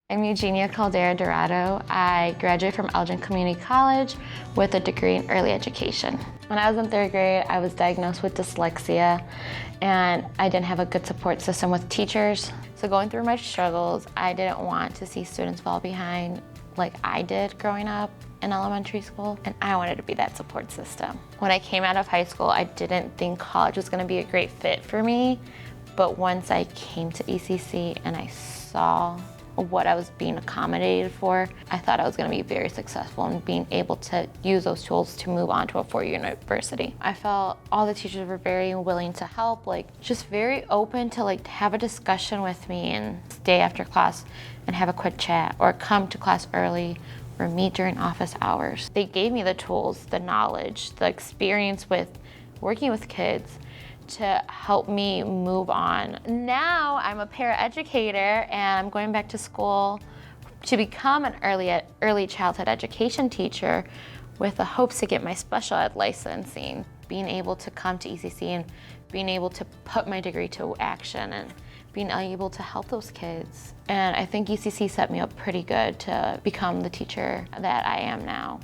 I'm Eugenia Caldera Dorado. I graduated from Elgin Community College with a degree in early education. When I was in third grade, I was diagnosed with dyslexia and I didn't have a good support system with teachers. So going through my struggles, I didn't want to see students fall behind like I did growing up in elementary school, and I wanted to be that support system. When I came out of high school, I didn't think college was going to be a great fit for me, but once I came to ECC and I saw what I was being accommodated for, I thought I was going to be very successful in being able to use those tools to move on to a four-year university. I felt all the teachers were very willing to help, just very open to have a discussion with me and stay after class and have a quick chat or come to class early or meet during office hours. They gave me the tools, the knowledge, the experience with working with kids to help me move on. Now I'm a paraeducator and I'm going back to school to become an early childhood education teacher with the hopes to get my special ed licensing. Being able to come to ECC and being able to put my degree to action and being able to help those kids. And I think ECC set me up pretty good to become the teacher that I am now.